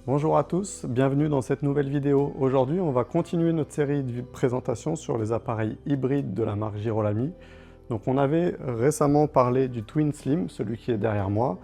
Bonjour à tous, bienvenue dans cette nouvelle vidéo. Aujourd'hui, on va continuer notre série de présentations sur les appareils hybrides de la marque Girolami. Donc on avait récemment parlé du Twin Slim, celui qui est derrière moi.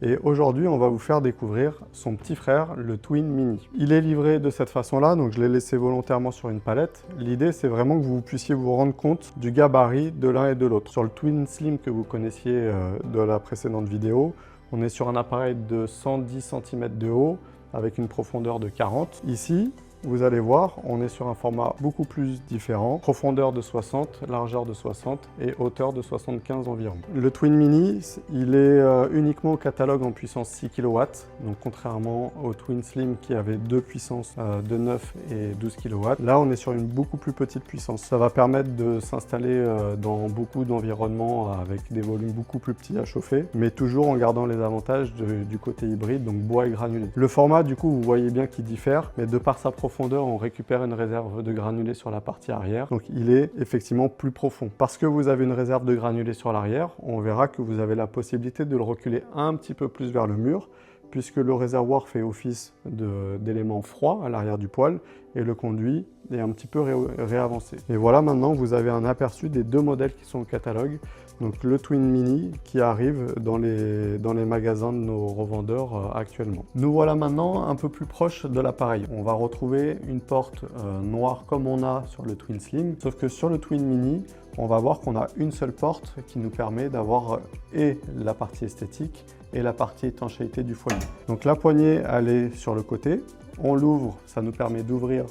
Et aujourd'hui, on va vous faire découvrir son petit frère, le Twin Mini. Il est livré de cette façon-là, donc je l'ai laissé volontairement sur une palette. L'idée, c'est vraiment que vous puissiez vous rendre compte du gabarit de l'un et de l'autre. Sur le Twin Slim que vous connaissiez de la précédente vidéo, on est sur un appareil de 110 cm de haut, avec une profondeur de 40. Ici, vous allez voir, on est sur un format beaucoup plus différent. Profondeur de 60, largeur de 60 et hauteur de 75 environ. Le Twin Mini, il est uniquement au catalogue en puissance 6 kW. Donc contrairement au Twin Slim qui avait deux puissances de 9 et 12 kW. Là, on est sur une beaucoup plus petite puissance. Ça va permettre de s'installer dans beaucoup d'environnements avec des volumes beaucoup plus petits à chauffer, mais toujours en gardant les avantages du côté hybride, donc bois et granulé. Le format, du coup, vous voyez bien qu'il diffère, mais de par sa profondeur, on récupère une réserve de granulés sur la partie arrière. Donc il est effectivement plus profond. Parce que vous avez une réserve de granulés sur l'arrière, on verra que vous avez la possibilité de le reculer un petit peu plus vers le mur, puisque le réservoir fait office d'élément froid à l'arrière du poêle et le conduit est un petit peu réavancé. Et voilà, maintenant vous avez un aperçu des deux modèles qui sont au catalogue. Donc le Twin Mini qui arrive dans les magasins de nos revendeurs actuellement. Nous voilà maintenant un peu plus proche de l'appareil. On va retrouver une porte noire comme on a sur le Twin Slim, sauf que sur le Twin Mini, on va voir qu'on a une seule porte qui nous permet d'avoir et la partie esthétique et la partie étanchéité du foyer. Donc la poignée, elle est sur le côté. On l'ouvre, ça nous permet d'ouvrir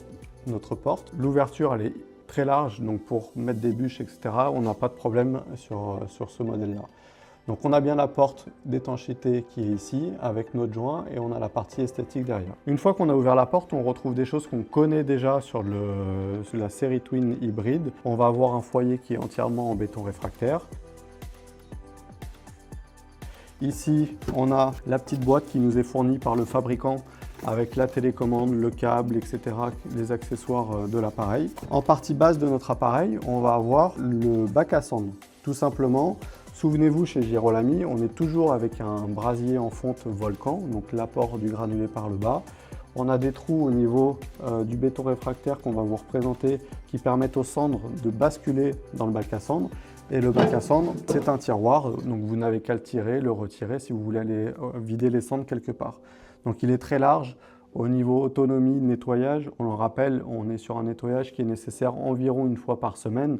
notre porte. L'ouverture, elle est très large, donc pour mettre des bûches, etc., on n'a pas de problème sur ce modèle-là. Donc on a bien la porte d'étanchéité qui est ici, avec notre joint, et on a la partie esthétique derrière. Une fois qu'on a ouvert la porte, on retrouve des choses qu'on connaît déjà sur la série Twin hybride. On va avoir un foyer qui est entièrement en béton réfractaire. Ici, on a la petite boîte qui nous est fournie par le fabricant avec la télécommande, le câble, etc., les accessoires de l'appareil. En partie basse de notre appareil, on va avoir le bac à cendre. Tout simplement, souvenez-vous, chez Girolami, on est toujours avec un brasier en fonte volcan, donc l'apport du granulé par le bas. On a des trous au niveau du béton réfractaire qu'on va vous représenter qui permettent aux cendres de basculer dans le bac à cendre. Et le bac à cendre, c'est un tiroir, donc vous n'avez qu'à le tirer, le retirer si vous voulez aller vider les cendres quelque part. Donc il est très large. Au niveau autonomie de nettoyage, on le rappelle, on est sur un nettoyage qui est nécessaire environ une fois par semaine,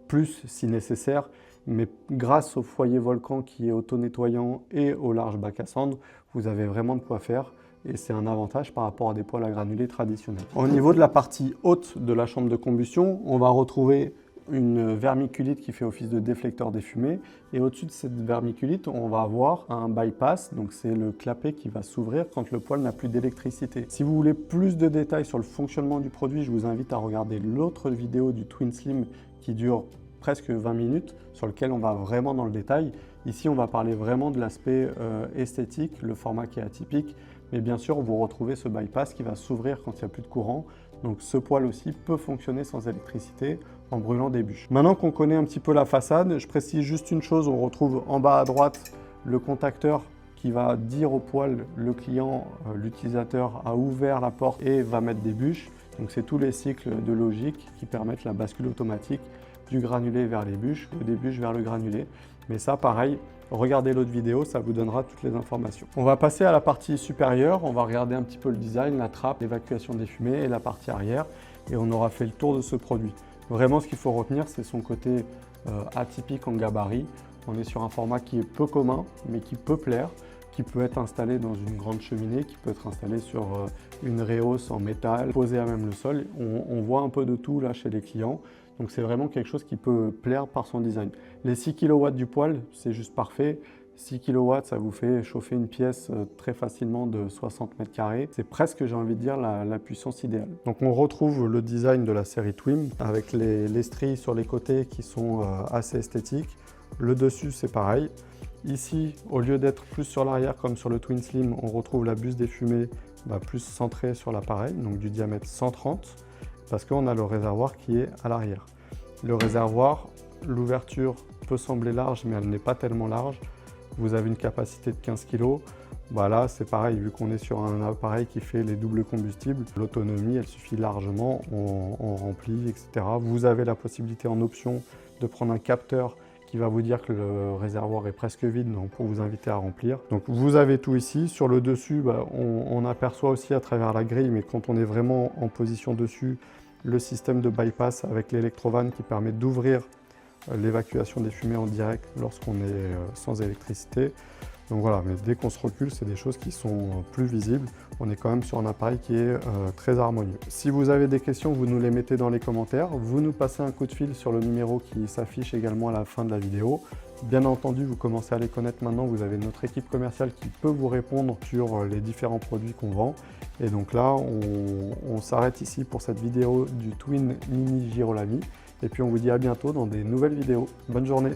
plus si nécessaire. Mais grâce au foyer volcan qui est auto-nettoyant et au large bac à cendre, vous avez vraiment de quoi faire. Et c'est un avantage par rapport à des poêles à granulés traditionnels. Au niveau de la partie haute de la chambre de combustion, on va retrouver une vermiculite qui fait office de déflecteur des fumées, et au-dessus de cette vermiculite, on va avoir un bypass, donc c'est le clapet qui va s'ouvrir quand le poêle n'a plus d'électricité. Si vous voulez plus de détails sur le fonctionnement du produit, je vous invite à regarder l'autre vidéo du Twin Slim qui dure presque 20 minutes, sur lequel on va vraiment dans le détail. Ici, on va parler vraiment de l'aspect esthétique, le format qui est atypique, mais bien sûr, vous retrouvez ce bypass qui va s'ouvrir quand il n'y a plus de courant. Donc ce poêle aussi peut fonctionner sans électricité en brûlant des bûches. Maintenant qu'on connaît un petit peu la façade, je précise juste une chose, on retrouve en bas à droite le contacteur qui va dire au poêle, le client, l'utilisateur a ouvert la porte et va mettre des bûches. Donc c'est tous les cycles de logique qui permettent la bascule automatique du granulé vers les bûches ou des bûches vers le granulé. Mais ça, pareil, regardez l'autre vidéo, ça vous donnera toutes les informations. On va passer à la partie supérieure, on va regarder un petit peu le design, la trappe, l'évacuation des fumées et la partie arrière. Et on aura fait le tour de ce produit. Vraiment, ce qu'il faut retenir, c'est son côté atypique en gabarit. On est sur un format qui est peu commun, mais qui peut plaire, qui peut être installé dans une grande cheminée, qui peut être installé sur une réhausse en métal, posé à même le sol. On voit un peu de tout là chez les clients. Donc c'est vraiment quelque chose qui peut plaire par son design. Les 6 kW du poêle, c'est juste parfait. 6 kW, ça vous fait chauffer une pièce très facilement de 60 m². C'est presque, j'ai envie de dire, la puissance idéale. Donc on retrouve le design de la série Twin avec les stries sur les côtés qui sont assez esthétiques. Le dessus, c'est pareil. Ici, au lieu d'être plus sur l'arrière comme sur le Twin Slim, on retrouve la buse des fumées plus centrée sur l'appareil, donc du diamètre 130, parce qu'on a le réservoir qui est à l'arrière. Le réservoir, l'ouverture peut sembler large, mais elle n'est pas tellement large. Vous avez une capacité de 15 kg. Bah là, c'est pareil, vu qu'on est sur un appareil qui fait les doubles combustibles, l'autonomie, elle suffit largement, on remplit, etc. Vous avez la possibilité en option de prendre un capteur qui va vous dire que le réservoir est presque vide, donc pour vous inviter à remplir. Donc vous avez tout ici. Sur le dessus, bah, on aperçoit aussi à travers la grille, mais quand on est vraiment en position dessus, le système de bypass avec l'électrovanne qui permet d'ouvrir l'évacuation des fumées en direct lorsqu'on est sans électricité. Donc voilà, mais dès qu'on se recule, c'est des choses qui sont plus visibles. On est quand même sur un appareil qui est très harmonieux. Si vous avez des questions, vous nous les mettez dans les commentaires. Vous nous passez un coup de fil sur le numéro qui s'affiche également à la fin de la vidéo. Bien entendu, vous commencez à les connaître maintenant. Vous avez notre équipe commerciale qui peut vous répondre sur les différents produits qu'on vend. Et donc là, on s'arrête ici pour cette vidéo du Twin Mini Girolami. Et puis on vous dit à bientôt dans des nouvelles vidéos. Bonne journée!